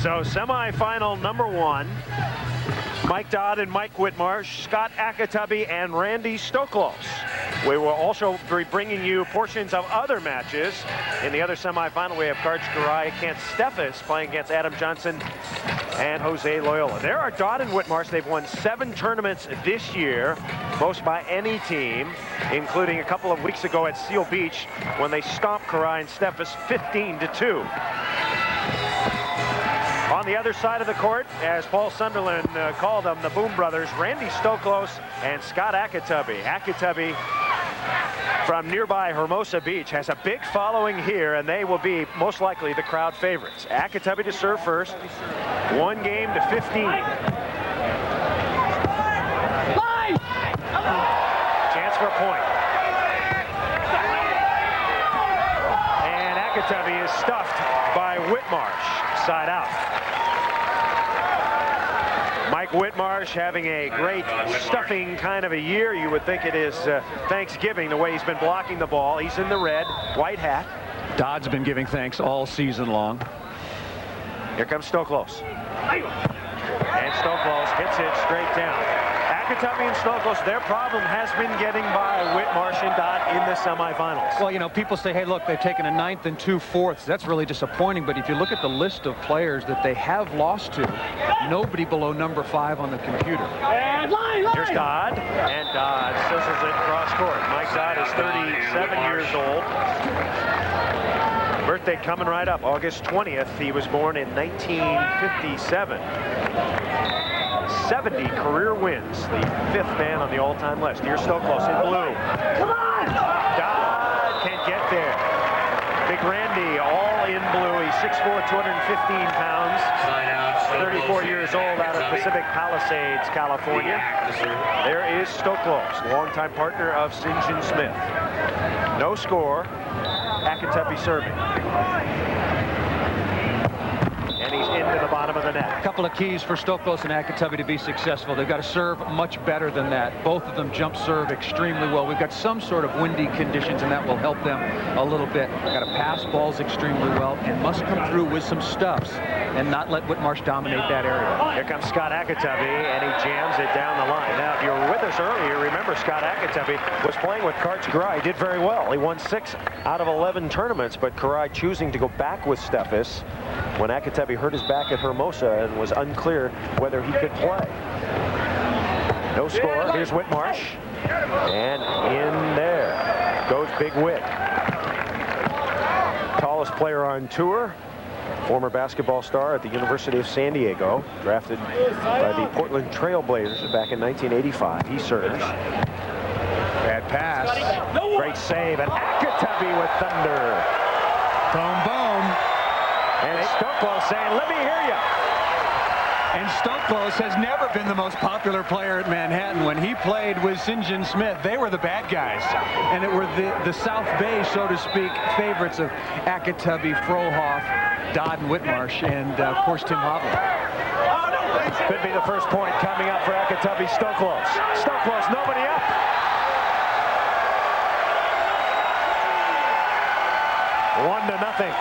So semifinal number 1. Mike Dodd and Mike Whitmarsh, Scott Akatubby and Randy Stoklos. We will also be bringing you portions of other matches. In the other semifinal, we have Karch Garai against Stefis playing against Adam Johnson and Jose Loyola. There are Dodd and Whitmarsh. They've won 7 tournaments this year, most by any team, including a couple of weeks ago at Seal Beach when they stomped Garai and Stefis 15-2. On the other side of the court, as Paul Sunderland called them, the Boom Brothers, Randy Stoklos and Scott Akatubby. Akatubby from nearby Hermosa Beach has a big following here, and they will be most likely the crowd favorites. Akatubby to serve first. 1 game to 15. Chance for a point. And Akatubby is stuffed by Whitmarsh. Side out. Mike Whitmarsh having a great stuffing kind of a year. You would think it is Thanksgiving, the way he's been blocking the ball. He's in the red, white hat. Dodd's been giving thanks all season long. Here comes Stoklos. And Stoklos hits it straight down. Akatubby and Stoklos, their problem has been getting by Whitmarsh and Dodd in the semifinals. Well, you know, people say, hey, look, they've taken a 9th and 2/4. That's really disappointing. But if you look at the list of players that they have lost to, nobody below number 5 on the computer. Here's Dodd, and Dodd sizzles it cross court. Mike Dodd is 37 years old. Birthday coming right up, August 20th. He was born in 1957. 70 career wins, the 5th man on the all-time list. Here's Stoklos in blue. Come on! Dodd can't get there. Big Randy all in blue. He's 6'4", 215 pounds. 34 years old out of Pacific Palisades, California. There is Stoklos, longtime partner of St. John Smith. No score. Akatubby serving. And he's into the bottom of the net. A couple of keys for Stoklos and Akatubby to be successful. They've got to serve much better than that. Both of them jump serve extremely well. We've got some sort of windy conditions, and that will help them a little bit. Got to pass balls extremely well and must come through with some stuffs and not let Whitmarsh dominate that area. Here comes Scott Akatubby, and he jams it down the line. Now, if you were with us earlier, remember Scott Akatubby was playing with Karch Garai. He did very well. He won 6 out of 11 tournaments, but Garai choosing to go back with Stefis when Akatubby hurt his back at Hermosa and was unclear whether he could play. No score. Here's Whitmarsh. And in there goes Big Whit. Tallest player on tour. Former basketball star at the University of San Diego. Drafted by the Portland Trail Blazers back in 1985. He serves. Bad pass. Great save. And Akatubby with thunder. Boom, boom. And Stoklos saying, let me hear you. And Stoklos has never been the most popular player at Manhattan. When he played with St. John Smith, they were the bad guys. And it were the South Bay, so to speak, favorites of Akatubby, Frohoff, Dodd, and Whitmarsh, and, of course, Tim Hovland. Could be the first point coming up for Akatubby. Stoklos. Stoklos, nobody up. One to nothing.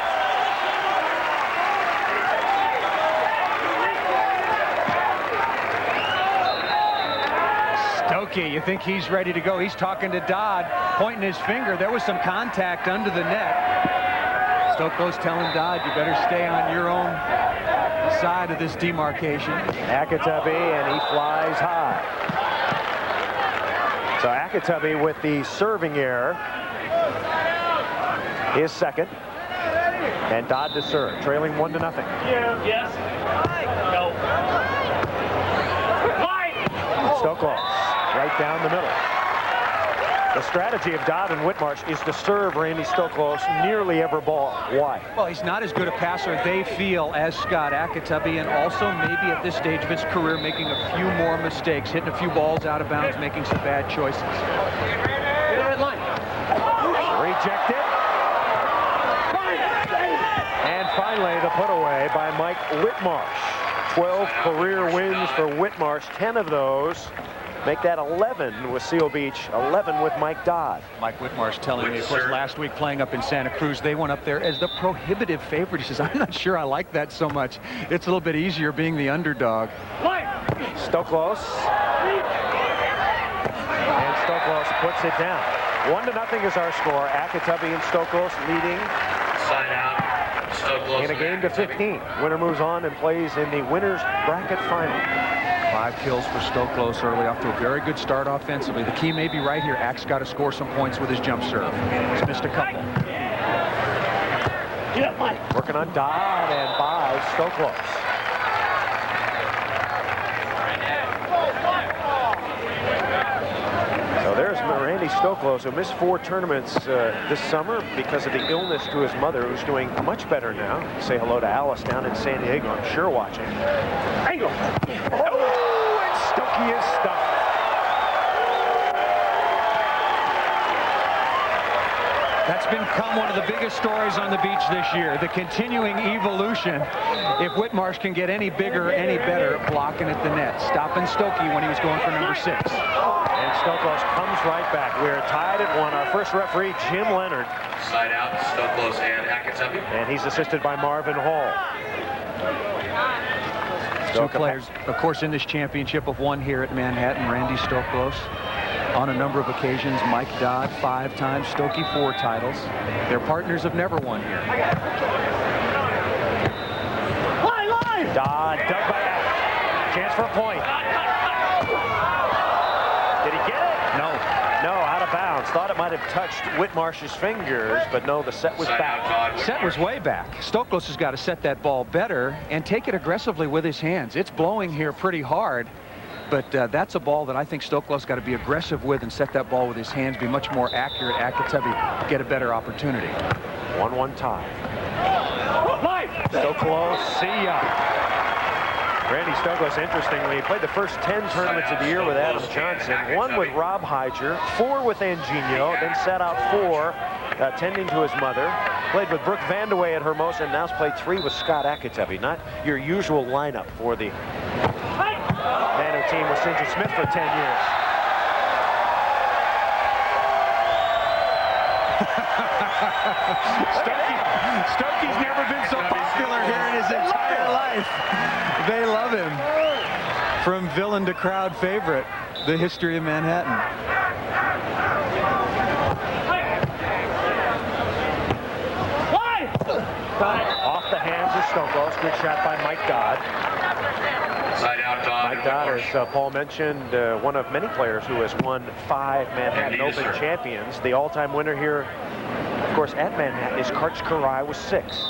Okay, you think he's ready to go. He's talking to Dodd, pointing his finger. There was some contact under the net. Stoklos telling Dodd, you better stay on your own side of this demarcation. Akatubby, and he flies high. So Akatubby with the serving error. His second. And Dodd to serve, trailing 1 to nothing. Yes. No. Stoklos. Right down the middle. The strategy of Dodd and Whitmarsh is to serve Randy Stoklos nearly every ball. Why? Well, he's not as good a passer, they feel, as Scott Akatubby, and also maybe at this stage of his career making a few more mistakes, hitting a few balls out of bounds, making some bad choices. Rejected. And finally, the put away by Mike Whitmarsh. 12 career wins for Whitmarsh, 10 of those make that 11 with Seal Beach, 11 with Mike Dodd. Mike Whitmarsh telling me, of course, last week playing up in Santa Cruz, they went up there as the prohibitive favorite. He says, I'm not sure I like that so much. It's a little bit easier being the underdog. Stoklos. And Stoklos puts it down. 1-0 is our score. Akatubby and Stoklos leading. Sign out. Stoklos. In a game to 15. Winner moves on and plays in the winner's bracket final. 5 kills for Stoklos early, off to a very good start offensively. The key may be right here. Ak's got to score some points with his jump serve. He's missed a couple. Working on Dodd and by Stoklos. So there's Randy Stoklos, who missed 4 tournaments this summer because of the illness to his mother, who's doing much better now. Say hello to Alice down in San Diego, I'm sure watching. Angle. Oh, and Stokey is stuffed. That's become one of the biggest stories on the beach this year, the continuing evolution. If Whitmarsh can get any bigger, any better, blocking at the net, stopping Stokey when he was going for number 6. And Stoklos comes right back. We're tied at 1. Our first referee, Jim Leonard. Side out, Stoklos and Akatubby. And he's assisted by Marvin Hall. 2 players, of course, in this championship of 1 here at Manhattan. Randy Stoklos on a number of occasions. Mike Dodd 5 times. Stokey 4 titles. Their partners have never won here. Dodd dug by Ak. Chance for a point. Did he get it? No. No, out of bounds. Thought it might have touched Whitmarsh's fingers, but no, the set was back. Set was way back. Stoklos has got to set that ball better and take it aggressively with his hands. It's blowing here pretty hard, but that's a ball that I think Stoklos got to be aggressive with and set that ball with his hands, be much more accurate. Akatubby get a better opportunity. 1-1 tie. Stoklos, see ya. Randy Stoklos, interestingly, he played the first 10 tournaments of the year with Adam Johnson, 1 with Rob Heiger, 4 with Anginio, then sat out 4 tending to his mother. Played with Brooke Vandeweghe at Hermosa, and now's played 3 with Scott Akatubby. Not your usual lineup for the man who teamed with Sinjin Smith for 10 years. Stokey's never been so popular here in his entire life. They love him. From villain to crowd favorite, the history of Manhattan. Off the hands of Stoklos. Good shot by Mike Dodd. Side out, Dodd. Mike Dodd, as Paul mentioned, one of many players who has won 5 Manhattan Open champions. The all-time winner here, of course, at Manhattan is Karch Kiraly with 6.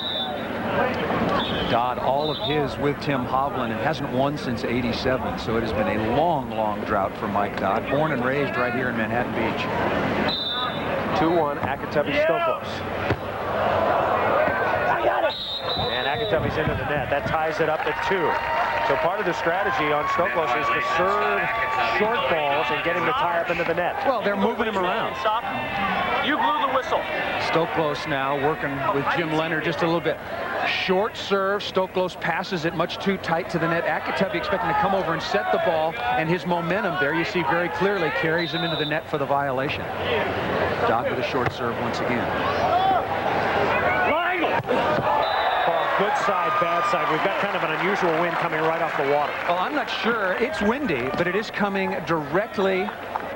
Dodd, all of his with Tim Hovland, and hasn't won since '87, so it has been a long, long drought for Mike Dodd. Born and raised right here in Manhattan Beach. 2-1, Akatubby Stoklos. And Akatubby's into the net. That ties it up at 2. So part of the strategy on Stoklos is to serve short balls and get him to tie up into the net. Well, they're moving him around. Stop. You blew the whistle. Stoklos now working with Jim Leonard just a little bit. Short serve. Stoklos passes it much too tight to the net. Akatubby expecting to come over and set the ball, and his momentum there, you see very clearly, carries him into the net for the violation. Dodd with a short serve once again. Good side, bad side. We've got kind of an unusual wind coming right off the water. Well, I'm not sure. It's windy, but it is coming directly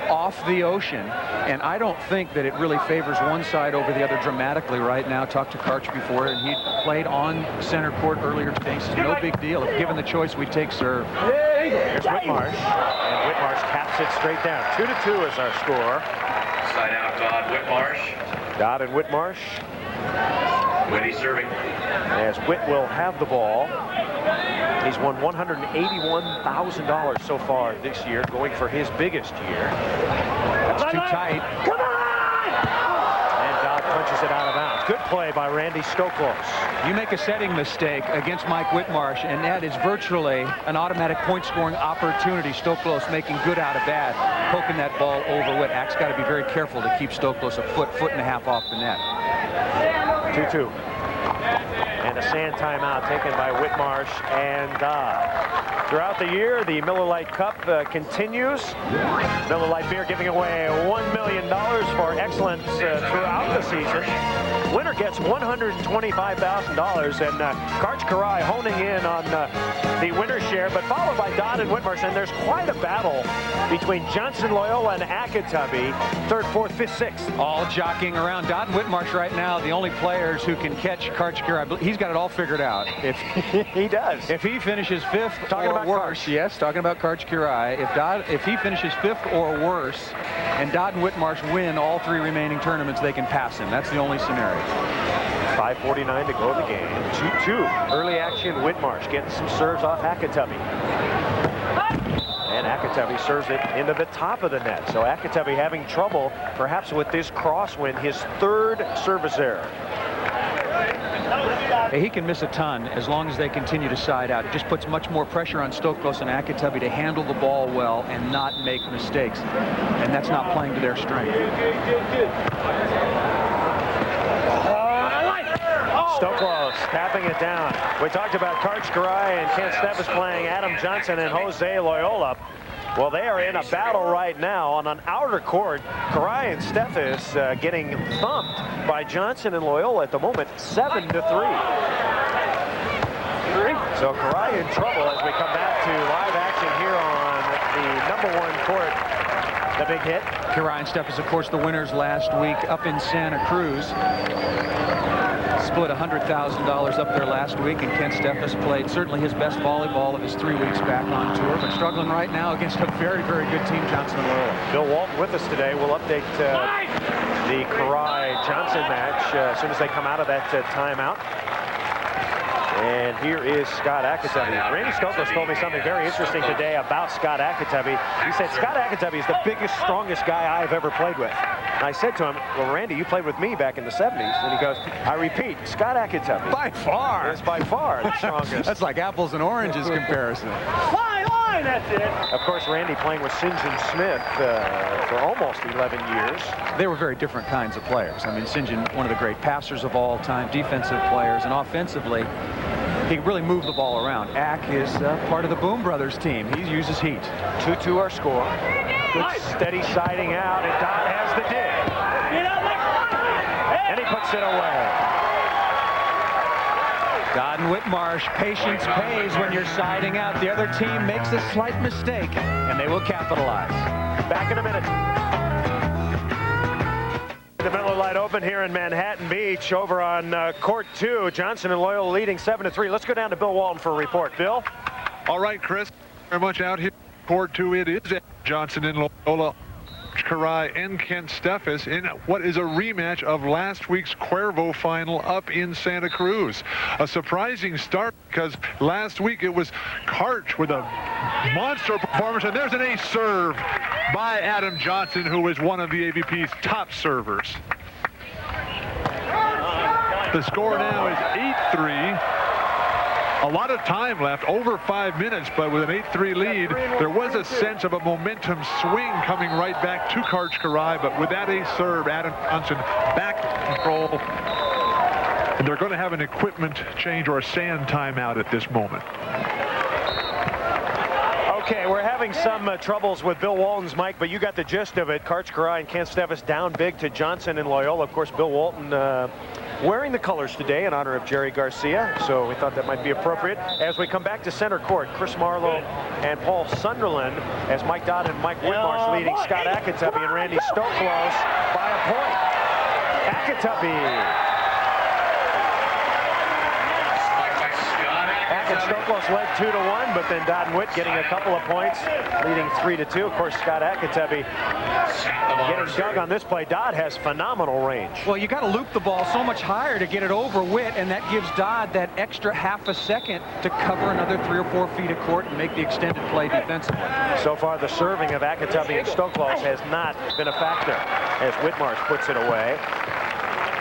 off the ocean, and I don't think that it really favors one side over the other dramatically right now. Talked to Karch before, and he played on center court earlier today. He says, no big deal. If given the choice, we take serve. Here's Whitmarsh, and Whitmarsh caps it straight down. 2-2 is our score. Side out, Dodd, Whitmarsh. Dodd and Whitmarsh. Whitty serving. As Whit will have the ball. He's won $181,000 so far this year, going for his biggest year. That's too tight. Come on! And Dodd punches it out of bounds. Good play by Randy Stoklos. You make a setting mistake against Mike Whitmarsh, and that is virtually an automatic point-scoring opportunity. Stoklos making good out of bad, poking that ball over Whit. Ak's got to be very careful to keep Stoklos a foot and a half off the net. 2-2. And And a sand timeout taken by Whitmarsh and Dodd. Throughout the year, the Miller Lite Cup continues. Miller Lite Beer giving away $1 million for excellence throughout the season. Winner gets $125,000, and Karch Karai honing in on the winner's share, but followed by Dodd and Whitmarsh, and there's quite a battle between Johnson, Loyola, and Akatubby. Third, fourth, fifth, sixth. All jockeying around. Dodd and Whitmarsh right now, the only players who can catch Karch Karai. He's got it all figured out. If he does. If he finishes fifth talking or about worse, Karch. yes, talking about Karch Karai. If he finishes fifth or worse, and Dodd and Whitmarsh win all 3 remaining tournaments, they can pass him. That's the only scenario. 5:49 to go in the game. 2-2. Early action. Whitmarsh getting some serves off Akatubby. And Akatubby serves it into the top of the net. So Akatubby having trouble perhaps with this crosswind, his 3rd service error. He can miss a ton as long as they continue to side out. It just puts much more pressure on Stoklos and Akatubby to handle the ball well and not make mistakes. And that's not playing to their strength. Stoklos tapping it down. We talked about Karch Karai and Kent Steffes playing Adam Johnson and Jose Loyola. Well, they are in a battle right now on an outer court. Karai and Steffes getting thumped by Johnson and Loyola at the moment, 7-3. So Karai in trouble as we come back to live action here on the #1 court. The big hit. Karai and Steffes, of course, the winners last week up in Santa Cruz. Split $100,000 up there last week, and Kent Steffes played certainly his best volleyball of his 3 weeks back on tour, but struggling right now against a very, very good team, Johnson and Loyola. Bill Walton with us today. We'll update the Karai-Johnson match as soon as they come out of that timeout. And here is Scott Akatubby. Randy Stoklos told me something very interesting today about Scott Akatubby. He said, Scott Akatubby is the biggest, strongest guy I've ever played with. And I said to him, well, Randy, you played with me back in the 70s. And he goes, I repeat, Scott Akatubby. By far. Is by far the strongest. That's like apples and oranges comparison. Line, that's it. Of course, Randy playing with St. John Smith for almost 11 years. They were very different kinds of players. I mean, St. John, one of the great passers of all time, defensive players, and offensively, he really moved the ball around. Ack is part of the Boom Brothers team. He uses heat. 2-2 our score. Good steady siding out, and Dodd has the dig. And he puts it away. Dodd and Whitmarsh, patience pays when you're siding out. The other team makes a slight mistake, and they will capitalize. Back in a minute. The Miller Lite Open here in Manhattan Beach over on court 2. Johnson and Loyola leading 7-3. Let's go down to Bill Walton for a report. Bill? All right, Chris. Very much out here. Court 2, it is Johnson and Loyola, Karai and Kent Steffes in what is a rematch of last week's Cuervo final up in Santa Cruz. A surprising start because last week it was Karch with a monster performance, and there's an ace serve by Adam Johnson, who is one of the AVP's top servers. The score now is 8-3. A lot of time left, over 5 minutes, but with an 8-3 lead, there was a sense of a momentum swing coming right back to Karch Karai, but with that ace serve, Adam Johnson back in control. And they're going to have an equipment change or a sand timeout at this moment. Okay, we're having some troubles with Bill Walton's mic, but you got the gist of it. Karch Karai and Kent Steffes down big to Johnson and Loyola. Of course, Bill Walton wearing the colors today in honor of Jerry Garcia, so we thought that might be appropriate. As we come back to center court, Chris Marlowe and Paul Sunderland, as Mike Dodd and Mike Whitmarsh leading Scott Akatubby and Randy Stoklos by a point. Akatubby. And Stoklos led 2-1, but then Dodd and Whit getting a couple of points, leading 3-2. Of course, Scott Akatubby getting dug on this play. Dodd has phenomenal range. Well, you got to loop the ball so much higher to get it over Whit, and that gives Dodd that extra half a second to cover another 3 or 4 feet of court and make the extended play defensively. So far, the serving of Akatubby and Stoklos has not been a factor as Whitmarsh puts it away.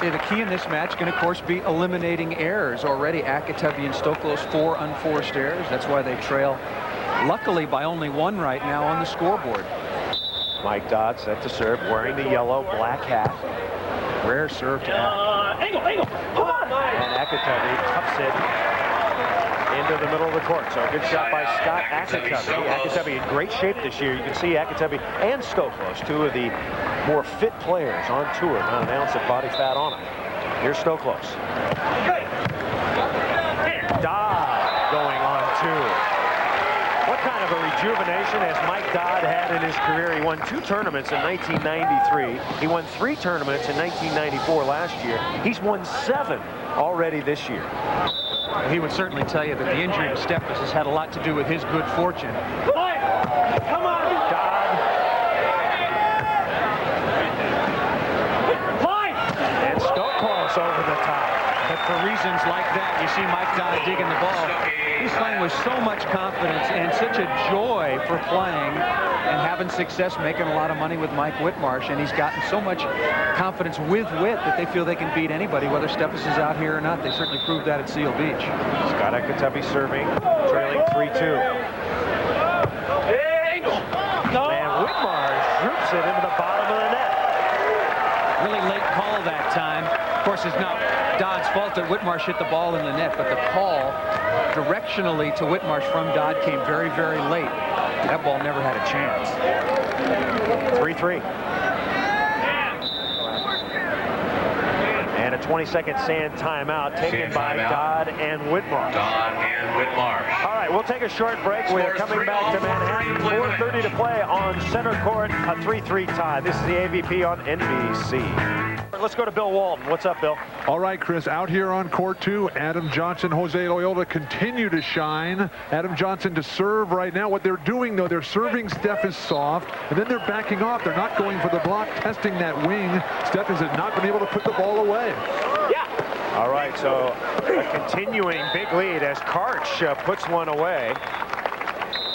The key in this match can, of course, be eliminating errors. Already, Akatubby and Stoklos 4 unforced errors. That's why they trail, luckily, by only 1 right now on the scoreboard. Mike Dodd set to serve, wearing the yellow black hat. Rare serve to Ack. And Akitabi cups it into the middle of the court. So a good shot by Scott Akitabi. Akitabi in great shape this year. You can see Akitabi and Stoklos, two of the more fit players on tour. Not an ounce of body fat on them. Here's Stoklos. Dodd going on two. What kind of a rejuvenation has Mike Dodd had in his career? He won 2 tournaments in 1993. He won 3 tournaments in 1994 last year. He's won 7 already this year. He would certainly tell you that the injury to Stoklos has had a lot to do with his good fortune. Come on, Dodd. And Stoklos over the top. But for reasons like that, you see Mike Dodd digging the ball. He's playing with so much confidence and such a joy for playing and having success, making a lot of money with Mike Whitmarsh, and he's gotten so much confidence with Whit that they feel they can beat anybody, whether Stoklos is out here or not. They certainly proved that at Seal Beach. Scott Akitabi serving, trailing 3-2. And Whitmarsh droops it into the bottom of the net. Really late call that time. Of course, it's not Dodd's fault that Whitmarsh hit the ball in the net, but the call directionally to Whitmarsh from Dodd came very, very late. That ball never had a chance. 3-3. And a 20-second sand timeout taken by Dodd and Whitmarsh. Dodd and Whitmarsh. All right, we'll take a short break. We're coming back to Manhattan. 4:30 to play on center court. A 3-3 tie. This is the AVP on NBC. Let's go to Bill Walton. What's up, Bill? All right, Chris, out here on court 2, Adam Johnson, Jose Loyola continue to shine. Adam Johnson to serve right now. What they're doing, though, they're serving Stefis soft, and then they're backing off. They're not going for the block, testing that wing. Stefis has not been able to put the ball away. Yeah. All right, so a continuing big lead as Karch puts one away.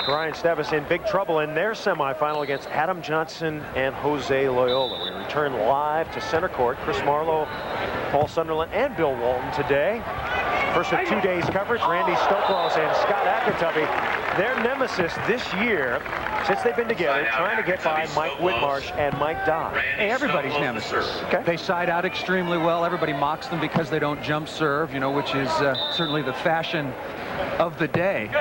Ryan Stefis in big trouble in their semifinal against Adam Johnson and Jose Loyola. We return live to center court. Chris Marlowe, Paul Sunderland, and Bill Walton today. First of 2 days coverage, Randy Stoklos and Scott Akitabi. Their nemesis this year, since they've been together, trying to get by Mike Whitmarsh and Mike Dodd. Hey, everybody's nemesis. Okay. They side out extremely well. Everybody mocks them because they don't jump serve, you know, which is certainly the fashion of the day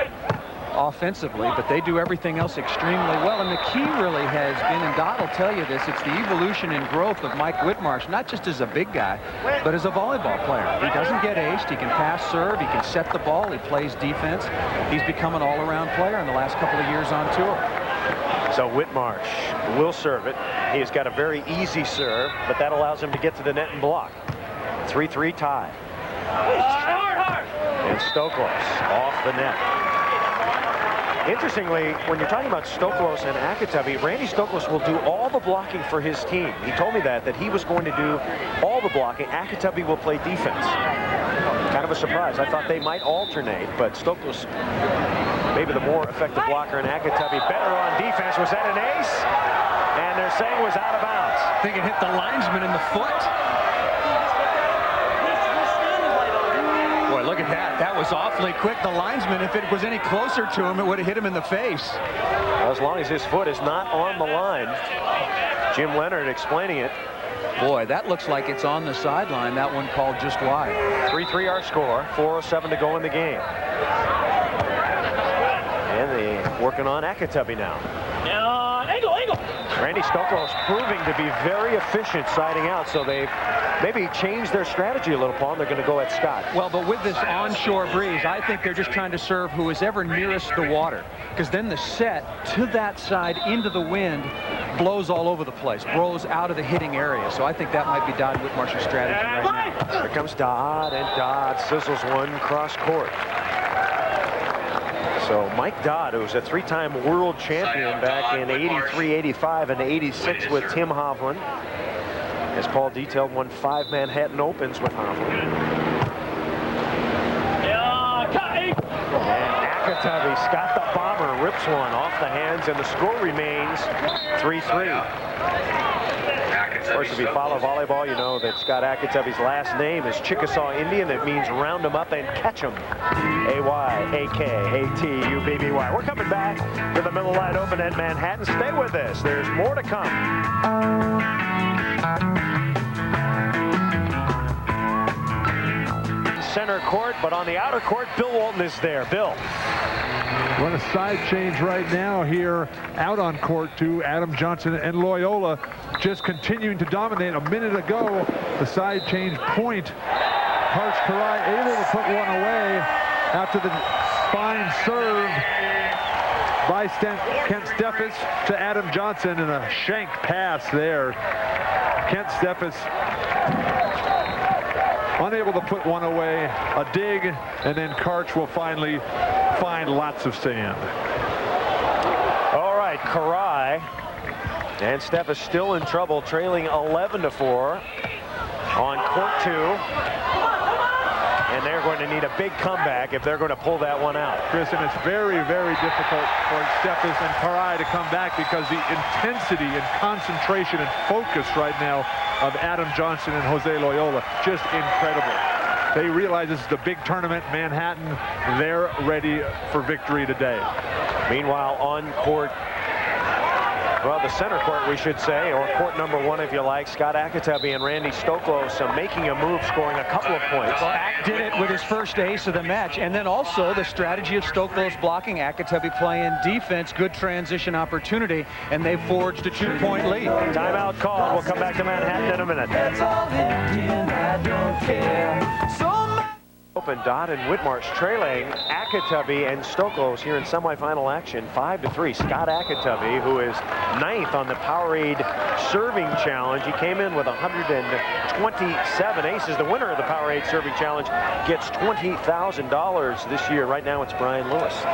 offensively, but they do everything else extremely well. And the key really has been, and Dodd will tell you this, it's the evolution and growth of Mike Whitmarsh, not just as a big guy, but as a volleyball player. He doesn't get aced. He can pass serve. He can set the ball. He plays defense. He's become an all-around player in the last couple of years on tour. So Whitmarsh will serve it. He's got a very easy serve, but that allows him to get to the net and block. 3-3 tie. And Stoklos off the net. Interestingly, when you're talking about Stoklos and Akitabi, Randy Stoklos will do all the blocking for his team. He told me that he was going to do all the blocking. Akitabi will play defense. Kind of a surprise. I thought they might alternate, but Stoklos, maybe the more effective blocker, and Akitabi better on defense. Was that an ace? And they're saying was out of bounds. I think it hit the linesman in the foot. Boy, look at that. That was awfully quick. The linesman, if it was any closer to him, it would have hit him in the face. Well, as long as his foot is not on the line. Jim Leonard explaining it. Boy, that looks like it's on the sideline. That one called just wide. 3-3 our score. 4:07 to go in the game. And they're working on Akitabi now. Angle. Randy Stoklos proving to be very efficient siding out, so they've maybe changed their strategy a little, Paul. They're going to go at Scott. Well, but with this onshore breeze, I think they're just trying to serve who is ever nearest the water, because then the set to that side into the wind blows all over the place, blows out of the hitting area. So I think that might be Dodd Whitmarsh's strategy right now. Here comes Dodd, and Dodd sizzles one cross court. So Mike Dodd, who was a 3-time world champion back in 83, 85, and 86 with Tim Hovland. As Paul detailed, won 5 Manhattan Opens with Hovland. And Akitabi, Scott the Bomber, rips one off the hands, and the score remains 3-3. Of course, if you follow volleyball, you know that Scott Akitabi's last name is Chickasaw Indian. That means round them up and catch them. A-Y-A-K-A-T-U-B-B-Y. We're coming back to the Miller Lite Open at Manhattan. Stay with us. There's more to come. center court, but on the outer court, Bill Walton is there. Bill. Run a side change right now here out on court two. Adam Johnson and Loyola just continuing to dominate. A minute ago, the side change point. Harsh Karai able to put one away after the fine serve by Kent Steffes to Adam Johnson, and a shank pass there. Kent Steffes unable to put one away. A dig, and then Karch will finally find lots of sand. All right, Karai and Steffes still in trouble, trailing 11-4 on court two. And they're going to need a big comeback if they're going to pull that one out. Chris, and it's very, very difficult for Steffes and Karai to come back because the intensity and concentration and focus right now of Adam Johnson and Jose Loyola, just incredible. They realize this is the big tournament, Manhattan. They're ready for victory today. Meanwhile, on court, well, the center court, we should say, or court number one, if you like, Scott Akitabi and Randy Stoklos making a move, scoring a couple of points. Well, Ak did it with his first ace of the match, and then also the strategy of Stoklos blocking, Akitabi playing defense, good transition opportunity, and they forged a 2-point lead. Timeout call. We'll come back to Manhattan in a minute. That's all Indian, I don't care. Open, Dodd and Whitmarsh trailing Akitabi and Stoklos here in semifinal action, 5-3. Scott Akitabi, who is 9th on the Powerade Serving Challenge. He came in with 127 aces. The winner of the Powerade Serving Challenge gets $20,000 this year. Right now, it's Brian Lewis.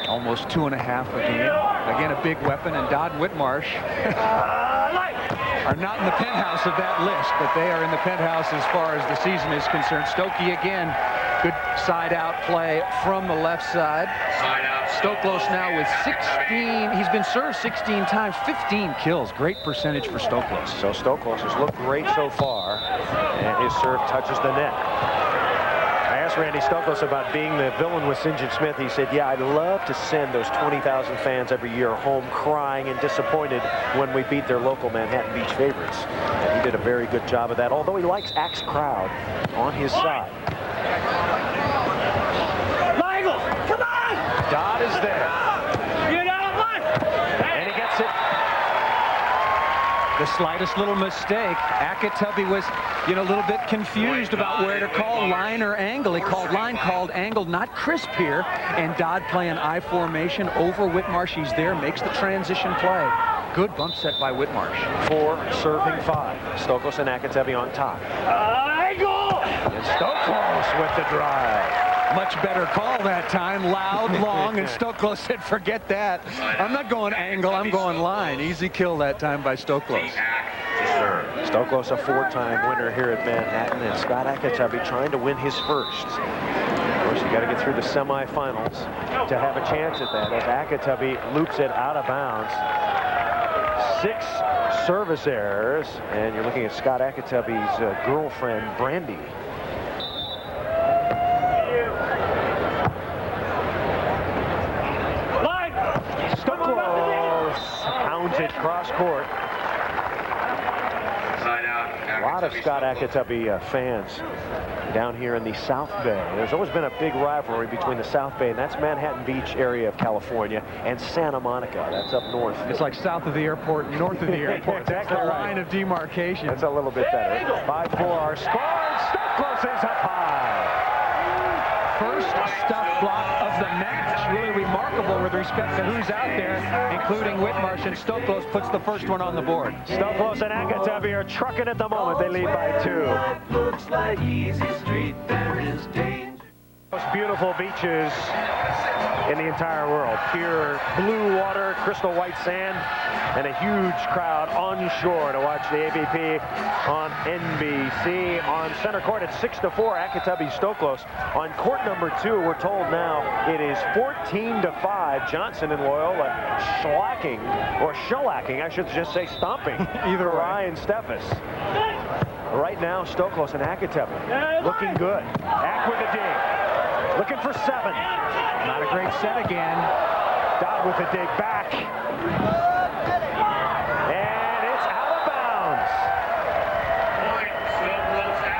Almost 2.5 a game. Again, a big weapon, and Dodd and Whitmarsh are not in the penthouse of that list, but they are in the penthouse as far as the season is concerned. Stokey again, good side-out play from the left side. Side out. Stoklos now with 16. He's been served 16 times, 15 kills. Great percentage for Stoklos. So Stoklos has looked great so far, and his serve touches the net. I asked Randy Stoklos about being the villain with St. John Smith. He said, yeah, I'd love to send those 20,000 fans every year home crying and disappointed when we beat their local Manhattan Beach favorites. And he did a very good job of that, although he likes Ak's crowd on his side. Michael, come on! Dodd is there. You got one! And he gets it. The slightest little mistake, Akitabi was, a little bit confused about where to call line or angle. He called line, called angle, not crisp here. And Dodd playing I formation over Whitmarsh. He's there, makes the transition play. Good bump set by Whitmarsh. 4 serving 5. Stoklos and Akitabi on top. Angle! And Stoklos with the drive. Much better call that time. Loud, long, and Stoklos said, forget that. I'm not going angle, I'm going line. Easy kill that time by Stoklos. Stoklos, a 4-time winner here at Manhattan, and Scott Akitabi trying to win his first. Of course, you got to get through the semifinals to have a chance at that, as Akitabi loops it out of bounds. 6 service errors, and you're looking at Scott Akitabi's girlfriend, Brandy. Stoklos pounds it cross court. Side out. A lot of Scott Akitabi fans down here in the South Bay. There's always been a big rivalry between the South Bay, and that's Manhattan Beach area of California, and Santa Monica. That's up north. It's like south of the airport, north of the airport. Exactly That's the right. line of demarcation. That's a little bit better. 5-4 our score. Stoklos is up high. First stuff block of the match. Really remarkable with respect to who's out there, including Whitmarsh, and Stoklos puts the first one on the board. Stoklos and Akitabi are trucking at the moment. They lead by 2. Looks like easy street, there is danger. Most beautiful beaches in the entire world. Pure blue water, crystal white sand, and a huge crowd on shore to watch the AVP on NBC. On center court, it's 6-4, Akitabi Stoklos. On court number 2, we're told now it is 14-5. Johnson and Loyola shellacking, or I should just say stomping, either Ryan Steffes. Right now, Stoklos and Akitabi looking good. Ak with a dig. Looking for 7. Not a great set again. Dodd with a dig back. And it's out of bounds.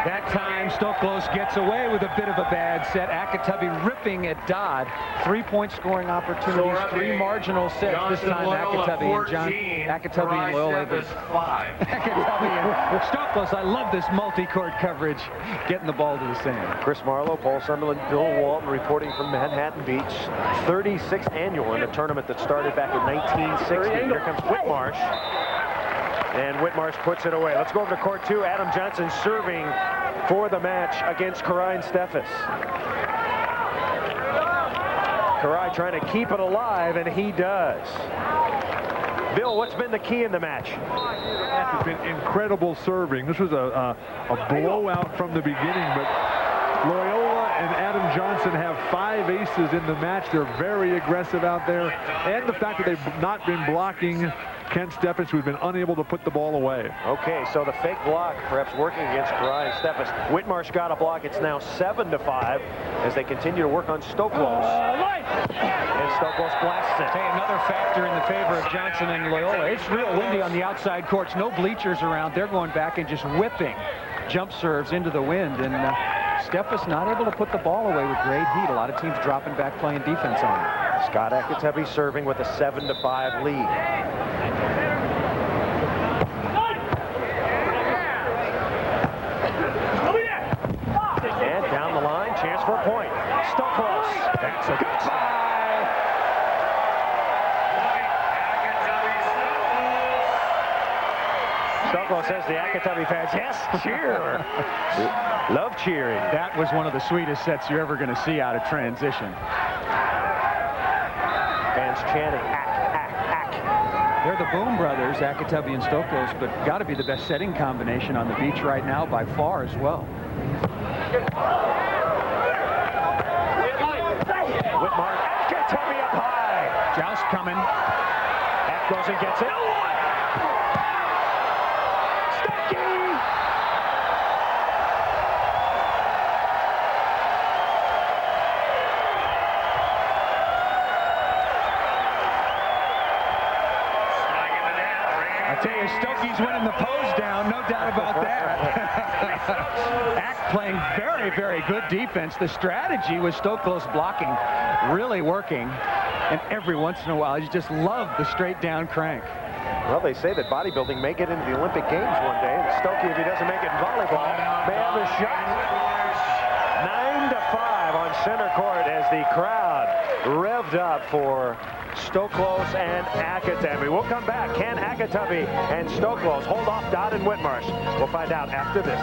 That time Stoklos gets away with a bit of a bad set. Akitabi ripping at Dodd. 3-point scoring opportunities, 3 marginal sets. This time Akitabi and Loyola. Akitabi and Stoklos. I love this multi-court coverage, getting the ball to the sand. Chris Marlowe, Paul Sunderland, Bill Walton reporting from Manhattan Beach. 36th annual in a tournament that started back in 1960. Here comes Whitmarsh. And Whitmarsh puts it away. Let's go over to court 2. Adam Johnson serving for the match against Karai and Stefis. Karai trying to keep it alive, and he does. Bill, what's been the key in the match? It's been incredible serving. This was a blowout from the beginning, but Loyola and Adam Johnson have 5 aces in the match. They're very aggressive out there. And the fact that they've not been blocking Ken Steffens, who's been unable to put the ball away. Okay, so the fake block perhaps working against Karai and Steffens. Whitmarsh got a block. It's now 7-5 as they continue to work on Stoklos. And Stoklos blasts it. Hey, another factor in the favor of Johnson and Loyola. It's real windy on the outside courts. No bleachers around. They're going back and just whipping jump serves into the wind. And Steffens not able to put the ball away with great heat. A lot of teams dropping back playing defense on him. Scott Akitabi serving with a 7-5 lead. And down the line, chance for a point. Stoklos. That's a goodbye. Stoklos says the Akitabi fans, yes, cheer. Love cheering. That was one of the sweetest sets you're ever going to see out of transition. Fans chanting, ack. They're the Boom brothers, Akitabi and Stoklos, but got to be the best setting combination on the beach right now by far as well. Whitmarsh, Akitabi up high. Joust coming. Ack goes and gets it. I tell you, Stokey's winning the pose down, no doubt about that. Ack playing very, very good defense. The strategy with Stoklos blocking really working. And every once in a while, you just love the straight down crank. Well, they say that bodybuilding may get into the Olympic Games one day. And Stokey, if he doesn't make it in volleyball, may have a shot. 9-5 on center court as the crowd revved up for Stoklos and Akitabi. We'll come back. Can Akitabi and Stoklos hold off Dodd and Whitmarsh? We'll find out after this.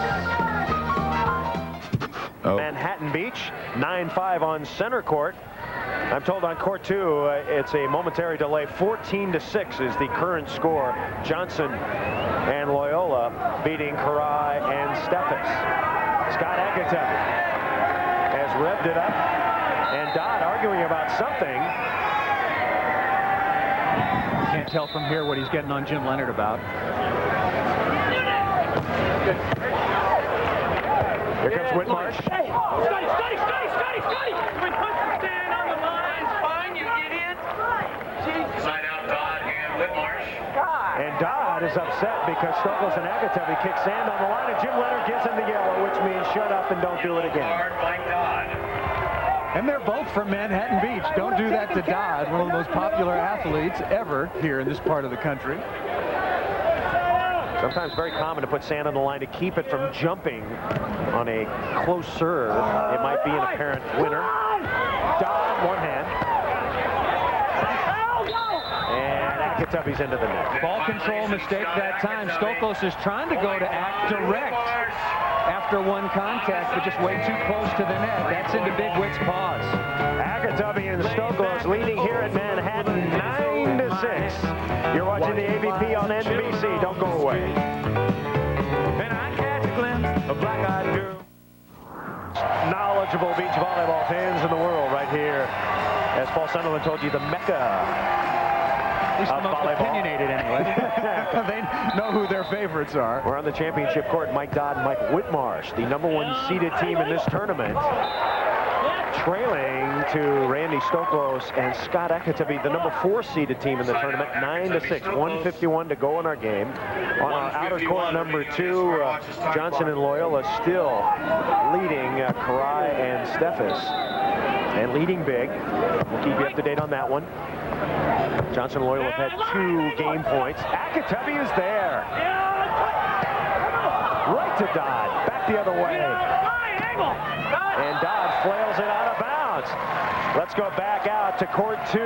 Manhattan Beach, 9-5 on center court. I'm told on court 2, it's a momentary delay. 14-6 is the current score. Johnson and Loyola beating Karai and Steffens. Scott Akitabi has revved it up, and Dodd arguing about something. Can't tell from here what he's getting on Jim Leonard about. Here comes Whitmarsh. Scotty! Stand on the line. It's fine, you idiot. Side out Dodd and Whitmarsh. And Dodd is upset because Stoklos and Akitabi kick sand on the line, and Jim Leonard gives him the yellow, which means shut up and don't do it again. Card by Dodd. And they're both from Manhattan Beach. Don't do that to Dodd, one of the most popular athletes ever here in this part of the country. Sometimes very common to put sand on the line to keep it from jumping on a close serve. It might be an apparent winner. Dodd, one hand. And Akitabi's into the net. Ball control mistake that time. Stoklos is trying to go to Ack direct after one contact, but just way too close to the net. That's into Big Wick's paws. Akitabi and Stoklos leading here at Manhattan 9-6. You're watching the AVP on NBC. Don't go away. And I catch a glimpse of black-eyed girl. Knowledgeable beach volleyball fans in the world right here. As Paul Sunderland told you, the mecca At least the most volleyball. Opinionated anyway. They know who their favorites are. We're on the championship court. Mike Dodd and Mike Whitmarsh, the #1 seeded team in this tournament, trailing to Randy Stoklos and Scott Akatabi, the number 4 seeded team in the tournament, 9-6. 1:51 to go in our game. On our outer court number 2, Johnson and Loyola still leading Karai and Steffes, and leading big. We'll keep you up to date on that one. Johnson and Loyola have had 2 game points. Akatabi is there. Right to Dodd. Back the other way. And Dodd flails it out of bounds. Let's go back out to court 2.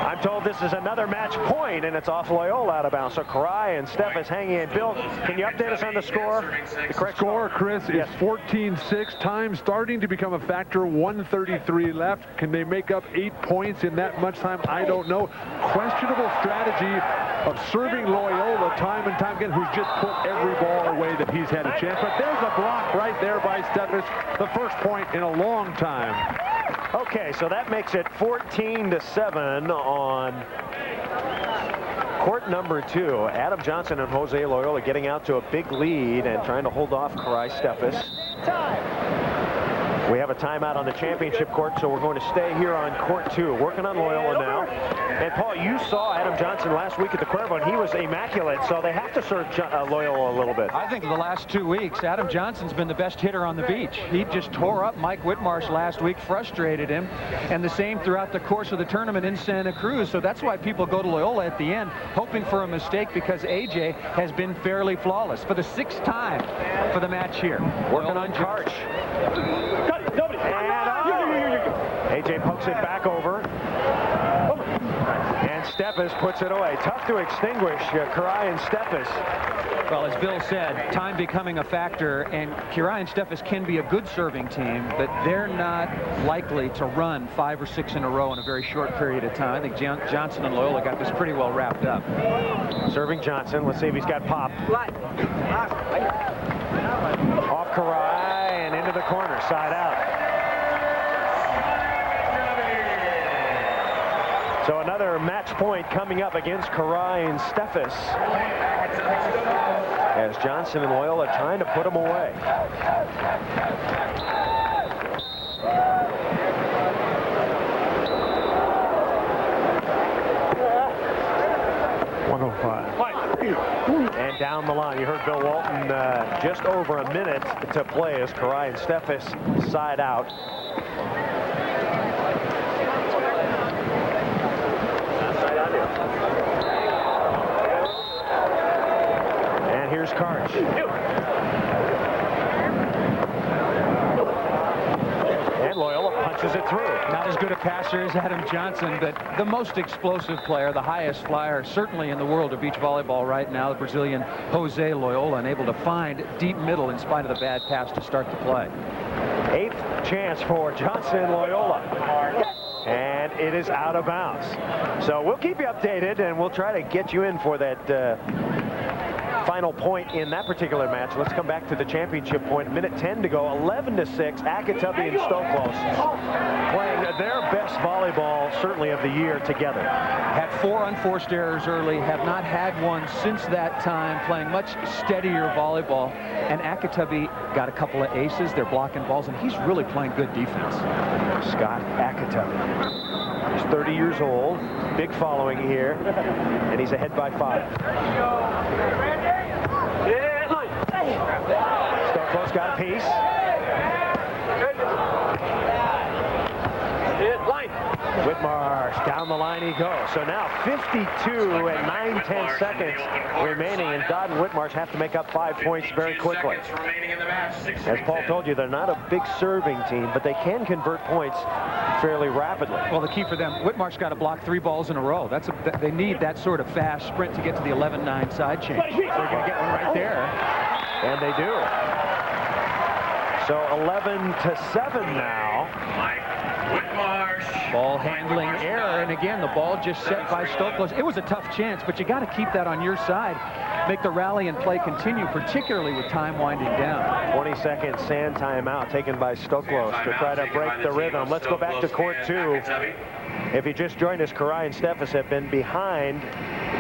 I'm told this is another match point, and it's off Loyola out of bounds. So Karai and Steffes hanging in. Bill, can you update us on the score? The correct score, Chris, is 14-6. Time starting to become a factor. 1:33 left. Can they make up 8 points in that much time? I don't know. Questionable strategy of serving Loyola time and time again, who's just put every ball away that he's had a chance. But there's a block right there by Steffes. The first point in a long time. Okay, so that makes it 14-7 on court number 2. Adam Johnson and Jose Loyola getting out to a big lead and trying to hold off Karai Steffes. We have a timeout on the championship court, so we're going to stay here on court 2, working on Loyola now. And Paul, you saw Adam Johnson last week at the Cuervo, and he was immaculate, so they have to serve Loyola a little bit. I think the last 2 weeks, Adam Johnson's been the best hitter on the beach. He just tore up Mike Whitmarsh last week, frustrated him, and the same throughout the course of the tournament in Santa Cruz. So that's why people go to Loyola at the end, hoping for a mistake, because AJ has been fairly flawless for the 6th time for the match here. Working on Karch. AJ pokes it back over. And Steffes puts it away. Tough to extinguish Karai and Steffes. Well, as Bill said, time becoming a factor, and Karai and Steffes can be a good serving team, but they're not likely to run 5 or 6 in a row in a very short period of time. I think Johnson and Loyola got this pretty well wrapped up. Serving Johnson. Let's see if he's got pop. Off Karai and into the corner. Side out. So another match point coming up against Karai and Steffes, as Johnson and Loyola trying to put them away. And down the line, you heard Bill Walton, just over a minute to play as Karai and Steffes side out. And here's Karch. And Loyola punches it through. Not as good a passer as Adam Johnson, but the most explosive player, the highest flyer, certainly in the world of beach volleyball right now, the Brazilian Jose Loyola, and able to find deep middle in spite of the bad pass to start the play. 8th chance for Johnson and Loyola. And it is out of bounds. So we'll keep you updated, and we'll try to get you in for that final point in that particular match. Let's come back to the championship point. Minute 10 to go. 11-6. Akatabi and Stoklos playing their best volleyball, certainly of the year, together. Had 4 unforced errors early, have not had one since that time, playing much steadier volleyball. And Akatabi got a couple of aces. They're blocking balls, and he's really playing good defense. Scott Akatabi. He's 30 years old, big following here, and he's ahead by 5. Stoklos got a piece. Whitmarsh, down the line he goes. So now 52 and 9/10 seconds remaining, and Dodd and Whitmarsh have to make up 5 points very quickly. As Paul told you, they're not a big serving team, but they can convert points fairly rapidly. Well, the key for them, Whitmarsh got to block 3 balls in a row. They need that sort of fast sprint to get to the 11-9 side change. They're going to get one right there. And they do. So 11-7 now. Ball handling error, and again, the ball just set by Stoklos. It was a tough chance, but you got to keep that on your side. Make the rally and play continue, particularly with time winding down. 20-second sand timeout taken by Stoklos to try to break the rhythm. Let's go back to court 2. If you just joined us, Karai and Steffes have been behind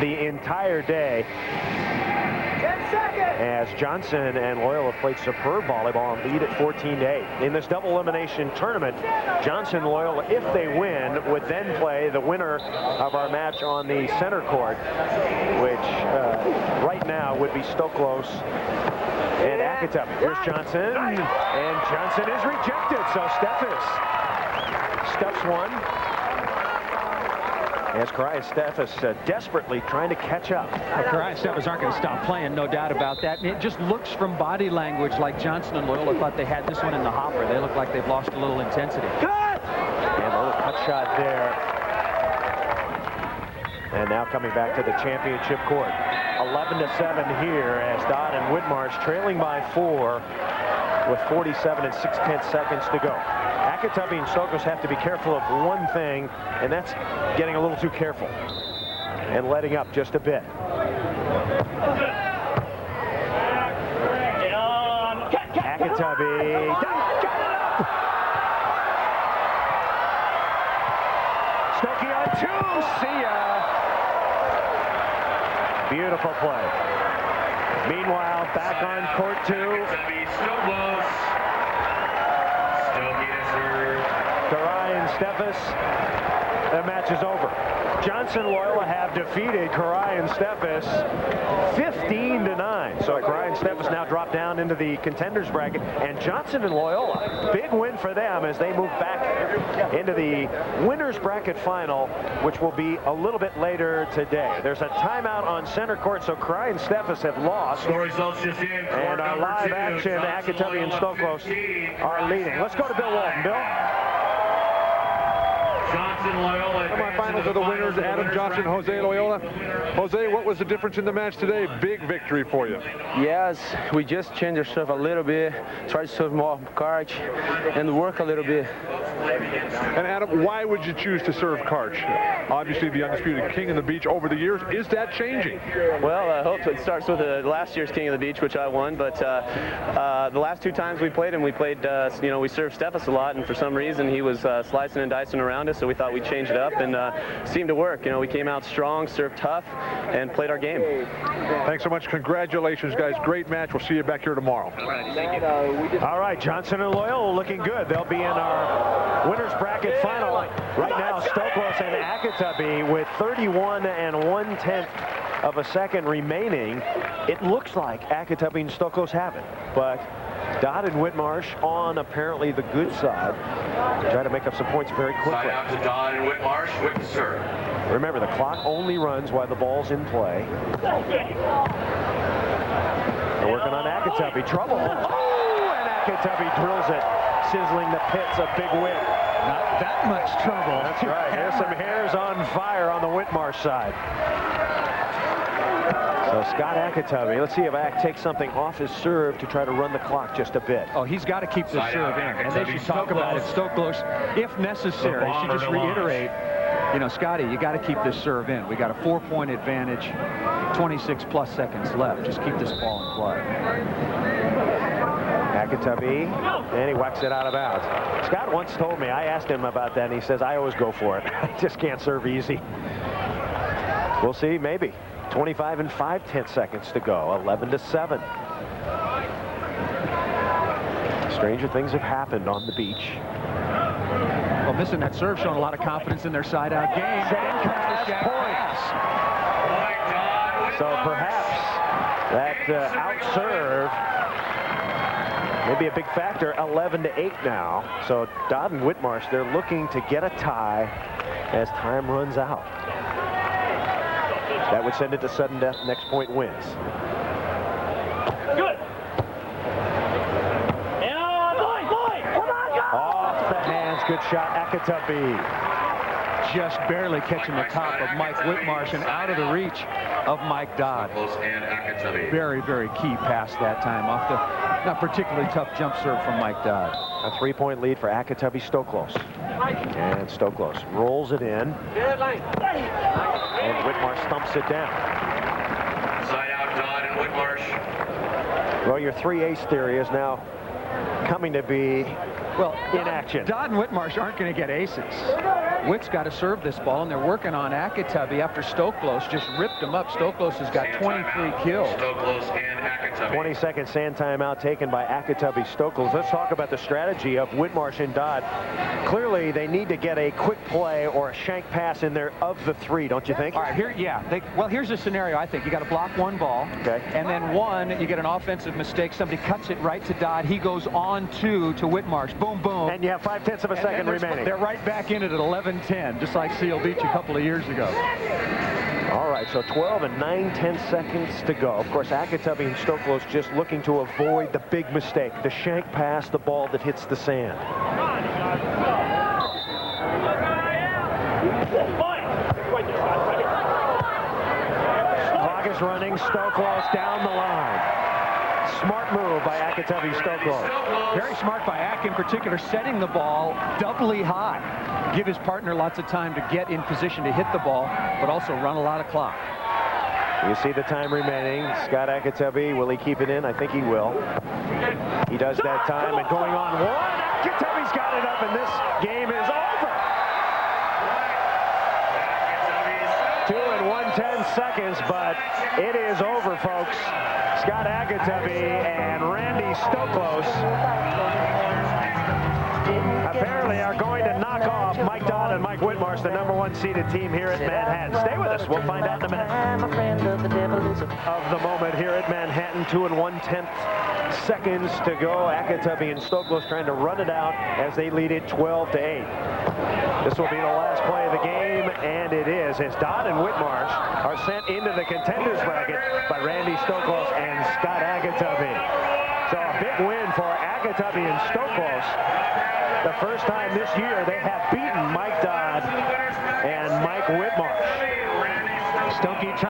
the entire day. as Johnson and Loyola played superb volleyball and lead at 14-8. In this double elimination tournament, Johnson and Loyola, if they win, would then play the winner of our match on the center court, which right now would be Stoklos and Akatubby. Here's Johnson, and Johnson is rejected, so Steffes stuffs one. As Karai and Steffes desperately trying to catch up. Well, Karai and Steffes aren't going to stop playing, no doubt about that. And it just looks from body language like Johnson and Loyola thought they had this one in the hopper. They look like they've lost a little intensity. Cut! And a little cut shot there. And now coming back to the championship court. 11-7 here as Dodd and Whitmarsh trailing by 4 with 47 and 6/10 seconds to go. Akatubby and Stoklos have to be careful of one thing, and that's getting a little too careful and letting up just a bit. Akatubby got it up. Stokey on 2. See ya. Beautiful play. Meanwhile, back on court 2. Karai and Steffes, the match is over. Johnson and Loyola have defeated Karai and Steffes 15-9. So Karai and Steffes now drop down into the contenders bracket, and Johnson and Loyola, big win for them as they move back into the winners bracket final, which will be a little bit later today. There's a timeout on center court, so Karai and Steffes have lost. And our live action, Akatubby and Stoklos are leading. Let's go to Bill Walton. Bill? Semifinals of the winners, Adam Johnson, Jose Loyola. Jose, what was the difference in the match today? Big victory for you. Yes, we just changed our serve a little bit, try to serve more Karch, and work a little bit. And Adam, why would you choose to serve Karch? Obviously the undisputed king of the beach over the years. Is that changing? Well, I hope it starts with last year's king of the beach, which I won, but the last 2 times we played him, we played, we served Steffes a lot, and for some reason he was slicing and dicing around us, so we thought we'd change it up, and seemed to work. We came out strong, served tough, and played our game. Thanks so much. Congratulations, guys. Great match. We'll see you back here tomorrow. All right, Johnson and Loyola looking good. They'll be in our winners bracket final. Right now, Stoklos and Akatubby with 31 and 1/10 of a second remaining. It looks like Akatubby and Stoklos have it, but Dodd and Whitmarsh on apparently the good side. Try to make up some points very quickly. Side out to Dodd and Whitmarsh with the serve. Remember, the clock only runs while the ball's in play. They're working on Akatubby. Trouble. Oh, and Akatubby drills it, sizzling the pits. A big whip. Not that much trouble. That's right. There's some hairs on fire on the Whitmarsh side. So Scott Akatubby, let's see if Ak takes something off his serve to try to run the clock just a bit. Oh, he's got to keep the serve in, and they should talk about it. Stoklos, if necessary, should just reiterate, Scotty, you got to keep this serve in. We got a 4-point advantage, 26+ seconds left. Just keep this ball in play. Akatubby, and he whacks it out of bounds. Scott once told me, I asked him about that, and he says, I always go for it. I just can't serve easy. We'll see, maybe. 25 and 5/10 seconds to go, 11-7. Stranger things have happened on the beach. Well, missing that serve, showing a lot of confidence in their side-out game. Points. So perhaps that out serve may be a big factor. 11-8 now. So Dodd and Whitmarsh, they're looking to get a tie as time runs out. That would send it to sudden death. Next point wins. Good. Off the hands. Good shot. Akatubby. Just barely catching the top of Mike Whitmarsh and out of the reach of Mike Dodd. Very, very key pass that time off the not particularly tough jump serve from Mike Dodd. A 3-point lead for Akatubby Stoklos. And Stoklos rolls it in. And Whitmarsh thumps it down. Side out Dodd and Whitmarsh. Well, your 3-ace theory is now coming to be Well, in action. Dodd and Whitmarsh aren't going to get aces. Wick's got to serve this ball, and they're working on Akatubby after Stoklos just ripped him up. Stoklos has got 23 kills. Stoklos and Akatubby. 20-second sand timeout taken by Akatubby Stoklos. Let's talk about the strategy of Whitmarsh and Dodd. Clearly, they need to get a quick play or a shank pass in there of the three, don't you think? All right, here, yeah. Well, here's the scenario, I think. You got to block one ball, okay, and then one, you get an offensive mistake. Somebody cuts it right to Dodd. He goes on to Whitmarsh. Boom, boom. And you have 5/10 of a second remaining. They're right back in it at 11-10, just like Seal Beach a couple of years ago. All right, so 12 and 9/10 seconds to go. Of course, Akatubby and Stoklos just looking to avoid the big mistake, the shank pass, the ball that hits the sand. Clock is running. Stoklos down the line. Smart move by Akatubby Stoklos. Very smart by Ak in particular, setting the ball doubly high. Give his partner lots of time to get in position to hit the ball, but also run a lot of clock. You see the time remaining. Scott Akatubby, will he keep it in? I think he will. He does that time, and going on one. Akatubby's got it up, and this game is over. 2 and 1/10 seconds, but it is over, folks. Scott Akatubby and Randy Stoklos apparently are going to knock off Mike Dodd and Mike Whitmarsh, the #1 seeded team here at Manhattan. Stay with us. We'll find out in a minute. Of the moment here at Manhattan, 2 and 1/10 seconds to go. Akatubby and Stoklos trying to run it out as they lead it 12-8. This will be the last play of the game, and it is, as Dodd and Whitmarsh are sent into the contenders bracket by Randy Stoklos and Scott Akatubby. So a big win for Akatubby and Stoklos. The first time this year they have beaten Mike Dodd and Mike Whitmarsh. Stokey